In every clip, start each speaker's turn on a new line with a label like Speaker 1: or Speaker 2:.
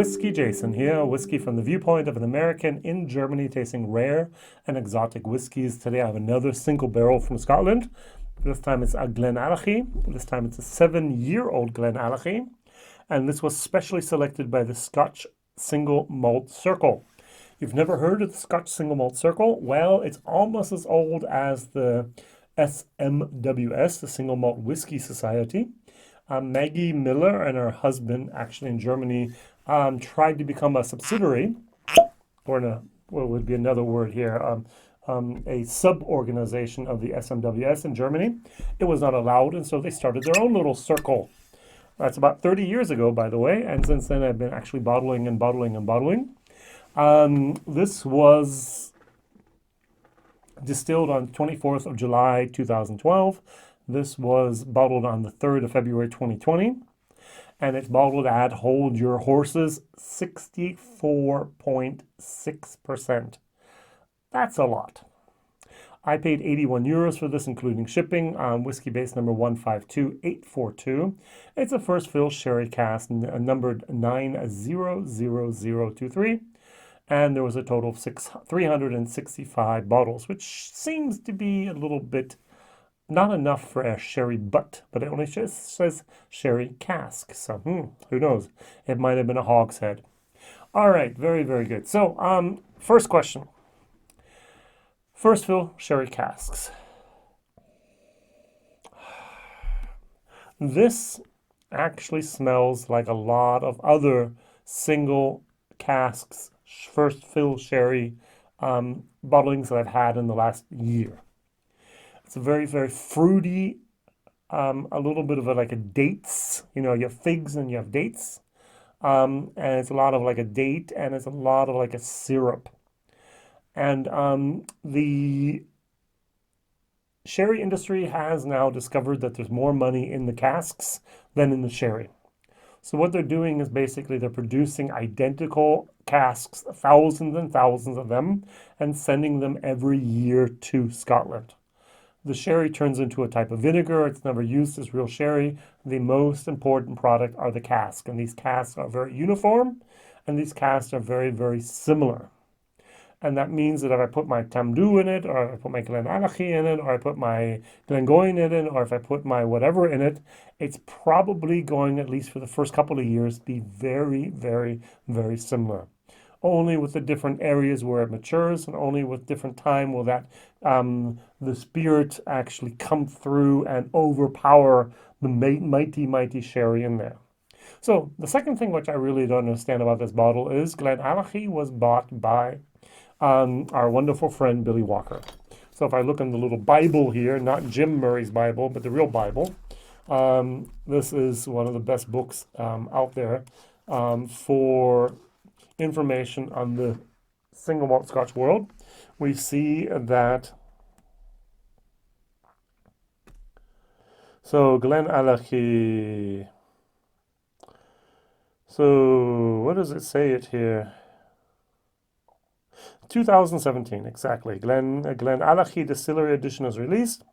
Speaker 1: WhiskyJason here, whiskey from the viewpoint of an American in Germany tasting rare and exotic whiskeys. Today I have another single barrel from Scotland. This time it's a GlenAllachie. This time it's a 7-year-old GlenAllachie. And this was specially selected by the Scotch Single Malt Circle. You've never heard of the Scotch Single Malt Circle? Well, it's almost as old as the SMWS, the Single Malt Whiskey Society. Maggie Miller and her husband, actually in Germany, tried to become a subsidiary, or what would be another word here, a sub-organization of the SMWS in Germany. It was not allowed, and so they started their own little circle. That's about 30 years ago, by the way, and since then I've been actually bottling and bottling and bottling. This was distilled on 24th of July 2012. This was bottled on the 3rd of February 2020, and it's bottled at, hold your horses, 64.6%. That's a lot. I paid 81 euros for this, including shipping, whiskey base number 152842. It's a first fill sherry cask numbered 900023, and there was a total of 365 bottles, which seems to be a little bit not enough for a sherry butt, but it only says sherry cask. So who knows? It might have been a hogshead. All right, very, very good. So first question. First fill sherry casks. This actually smells like a lot of other single casks, first fill sherry bottlings that I've had in the last year. It's a very, very fruity, a little bit of like a dates. You know, you have figs and you have dates. And it's a lot of like a date, and it's a lot of like a syrup. And the sherry industry has now discovered that there's more money in the casks than in the sherry. So what they're doing is basically they're producing identical casks, thousands and thousands of them, and sending them every year to Scotland. The sherry turns into a type of vinegar. It's never used as real sherry. The most important product are the casks, and these casks are very uniform, and these casks are very, very similar. And that means that if I put my Tamdhu in it, or if I put my GlenAllachie in it, or I put my Glengoyne in it, or if I put my whatever in it, it's probably going, at least for the first couple of years, be very, very, very similar. Only with the different areas where it matures, and only with different time will that the spirit actually come through and overpower the mighty, mighty sherry in there. So the second thing which I really don't understand about this bottle is GlenAllachie was bought by our wonderful friend Billy Walker. So if I look in the little Bible here, not Jim Murray's Bible, but the real Bible, this is one of the best books out there for information on the single malt Scotch world. We see that, so GlenAllachie, so what does it say it here? 2017, exactly. GlenAllachie Distillery Edition is released,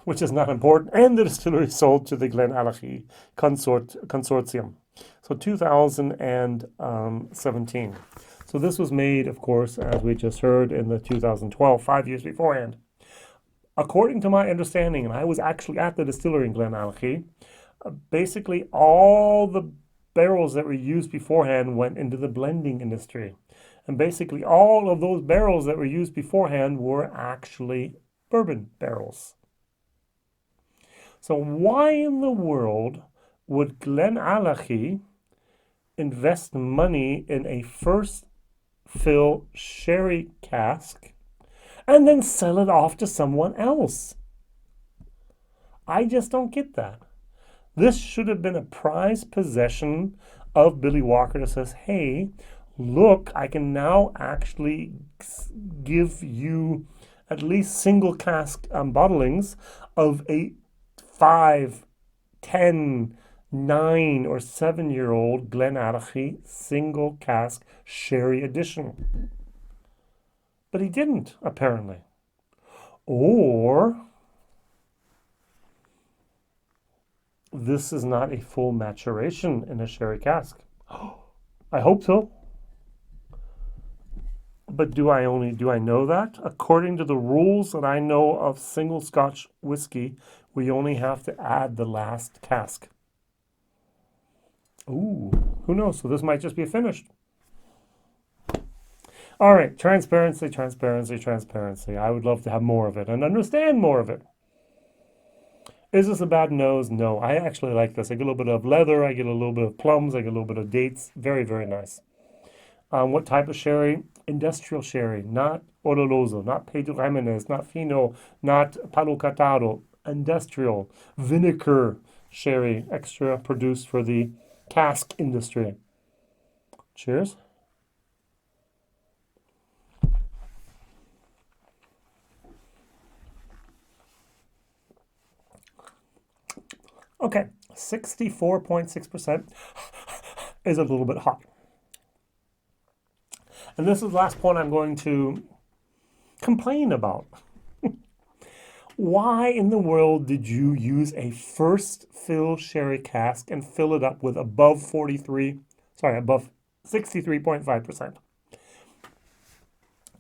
Speaker 1: which is not important, and the distillery sold to the GlenAllachie Consortium. So 2017. So this was made, of course, as we just heard, in the 2012, 5 years beforehand. According to my understanding, and I was actually at the distillery in GlenAllachie, basically all the barrels that were used beforehand went into the blending industry. And basically all of those barrels that were used beforehand were actually bourbon barrels. So why in the world would GlenAllachie invest money in a first fill sherry cask and then sell it off to someone else? I just don't get that. This should have been a prized possession of Billy Walker that says, hey, look, I can now actually give you at least single cask bottlings of a 5, 10, 9, or 7-year-old GlenAllachie single cask sherry edition. But he didn't, apparently. Or this is not a full maturation in a sherry cask. I hope so. But do I know that? According to the rules that I know of single Scotch whiskey, we only have to add the last cask. Ooh, who knows? So this might just be finished. All right, transparency, transparency, transparency. I would love to have more of it and understand more of it. Is this a bad nose? No, I actually like this. I get a little bit of leather, I get a little bit of plums, I get a little bit of dates. Very, very nice. What type of sherry? Industrial sherry, not Oloroso, not Pedro Jimenez, not Fino, not Palo Cataro. Industrial vinegar sherry, extra produced for the cask industry. Cheers. Okay, 64.6% is a little bit hot. And this is the last point I'm going to complain about. Why in the world did you use a first fill sherry cask and fill it up with above 63.5%?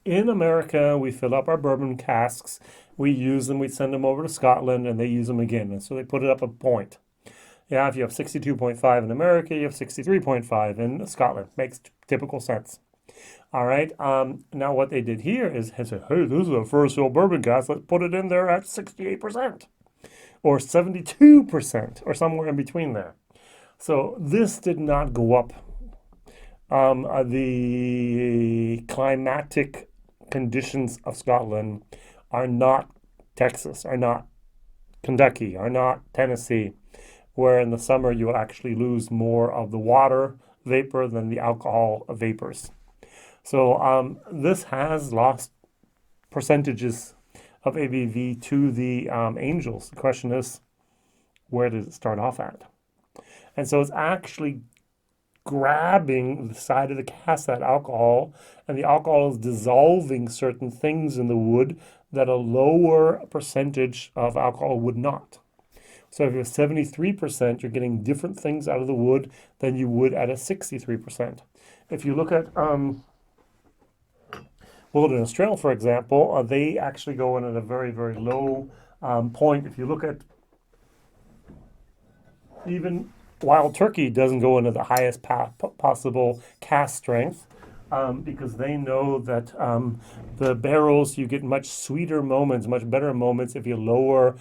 Speaker 1: In America, we fill up our bourbon casks, we use them, we send them over to Scotland, and they use them again. And so they put it up a point. Yeah, if you have 62.5 in America, you have 63.5 in Scotland. Makes typical sense. All right. Now what they did here is they said, hey, this is a first fill bourbon cask. Let's put it in there at 68% or 72% or somewhere in between there. So this did not go up. The climatic conditions of Scotland are not Texas, are not Kentucky, are not Tennessee, where in the summer you will actually lose more of the water vapor than the alcohol vapors. So this has lost percentages of ABV to the Angels. The question is, where did it start off at? And so it's actually grabbing the side of the cask, that alcohol, and the alcohol is dissolving certain things in the wood that a lower percentage of alcohol would not. So if you're 73%, you're getting different things out of the wood than you would at a 63%. If you look at Wilderness Trail, for example, they actually go in at a very, very low point. If you look at even Wild Turkey doesn't go into the highest possible cask strength because they know that the barrels, you get much sweeter moments, much better moments if you lower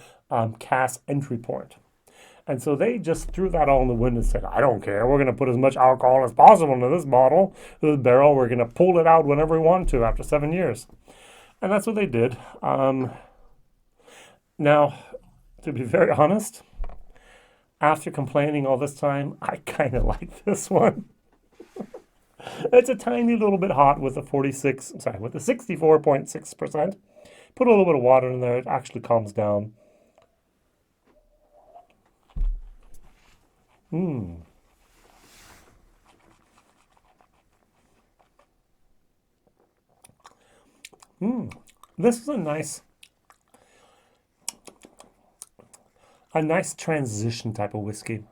Speaker 1: cask entry point. And so they just threw that all in the wind and said, I don't care. We're going to put as much alcohol as possible into this bottle, this barrel. We're going to pull it out whenever we want to after 7 years. And that's what they did. Now, to be very honest, after complaining all this time, I kind of like this one. It's a tiny little bit hot with the 64.6%. Put a little bit of water in there, it actually calms down. This is a nice transition type of whiskey.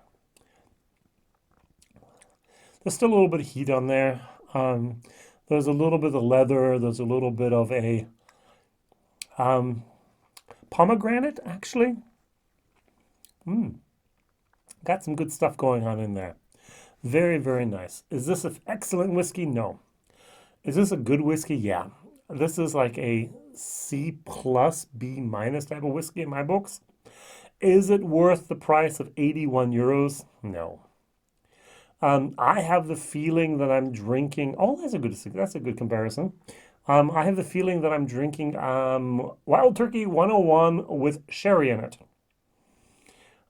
Speaker 1: There's still a little bit of heat on there. There's a little bit of leather. There's a little bit of a pomegranate, actually. Got some good stuff going on in there. Very, very nice. Is this an excellent whiskey? No. Is this a good whiskey? Yeah. This is like a C plus, B minus type of whiskey in my books. Is it worth the price of 81 euros? No. I have the feeling that I'm drinking. Oh, that's a good comparison. I have the feeling that I'm drinking Wild Turkey 101 with sherry in it.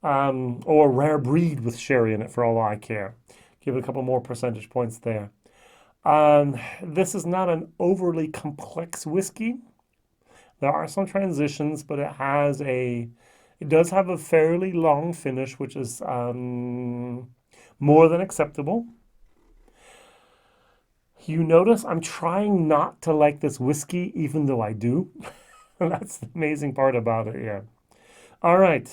Speaker 1: Or Rare Breed with sherry in it, for all I care. Give it a couple more percentage points there. This is not an overly complex whiskey. There are some transitions, but it does have a fairly long finish, which is more than acceptable. You notice I'm trying not to like this whiskey, even though I do. That's the amazing part about it, yeah. All right.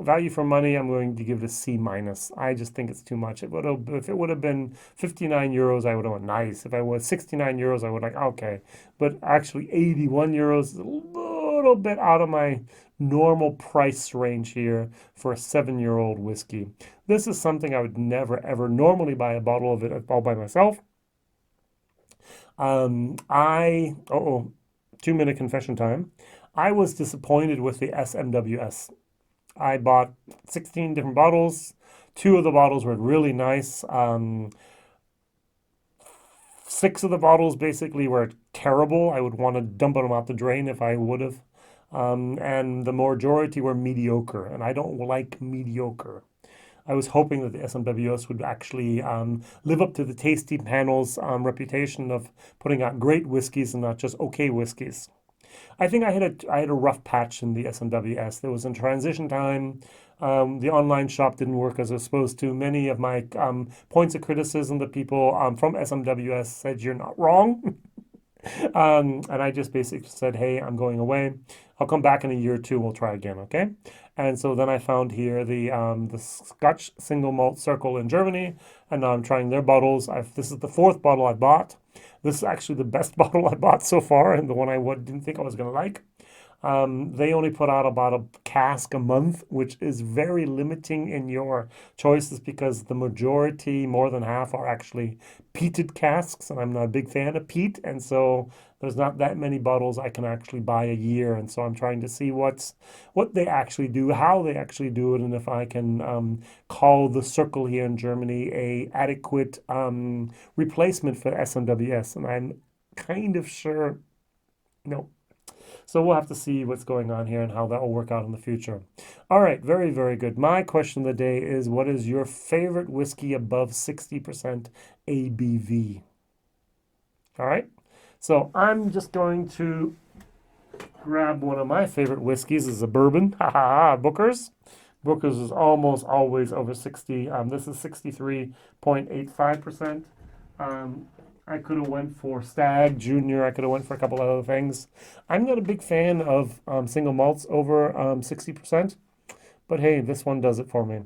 Speaker 1: Value for money, I'm going to give it a C minus. I just think it's too much. It would have, if it would have been 59 euros, I would have went nice. If I was 69 euros, I would like okay. But actually, 81 euros is a little bit out of my normal price range here for a 7-year-old whiskey. This is something I would never ever normally buy a bottle of it all by myself. Oh, 2-minute confession time. I was disappointed with the SMWS. I bought 16 different bottles. Two of the bottles were really nice. Six of the bottles basically were terrible. I would want to dump them out the drain if I would have. And the majority were mediocre, and I don't like mediocre. I was hoping that the SMWS would actually live up to the Tasty Panel's reputation of putting out great whiskeys and not just okay whiskeys. I think I had a rough patch in the SMWS. There was a transition time. The online shop didn't work as it was supposed to. Many of my points of criticism that people from SMWS said you're not wrong. And I just basically said, hey, I'm going away. I'll come back in a year or two. We'll try again, okay? And so then I found here the Scotch single malt circle in Germany, and now I'm trying their bottles. This is the fourth bottle I bought. This is actually the best bottle I bought so far, and the one I didn't think I was going to like. They only put out about a cask a month, which is very limiting in your choices because the majority, more than half, are actually peated casks, and I'm not a big fan of peat, and so there's not that many bottles I can actually buy a year, and so I'm trying to see what they actually do, how they actually do it, and if I can call the Circle here in Germany a adequate replacement for SMWS, and I'm kind of sure no. So we'll have to see what's going on here and how that will work out in the future. All right, very, very good. My question of the day is, what is your favorite whiskey above 60% ABV? All right, so I'm just going to grab one of my favorite whiskeys. This is a bourbon, ha ha ha, Booker's. Booker's is almost always over 60. This is 63.85%. I could have went for Stag Junior. I could have went for a couple other things. I'm not a big fan of single malts over 60%, but hey, this one does it for me.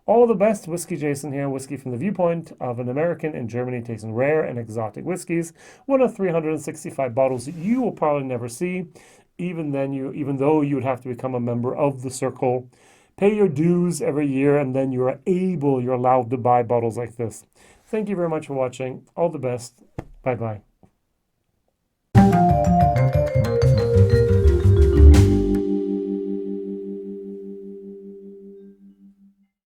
Speaker 1: All the best, Whiskey Jason here, whiskey from the viewpoint of an American in Germany tasting rare and exotic whiskeys. One of 365 bottles that you will probably never see. Even though you would have to become a member of the Circle, pay your dues every year, and then you're allowed to buy bottles like this. Thank you very much for watching. All the best. Bye bye.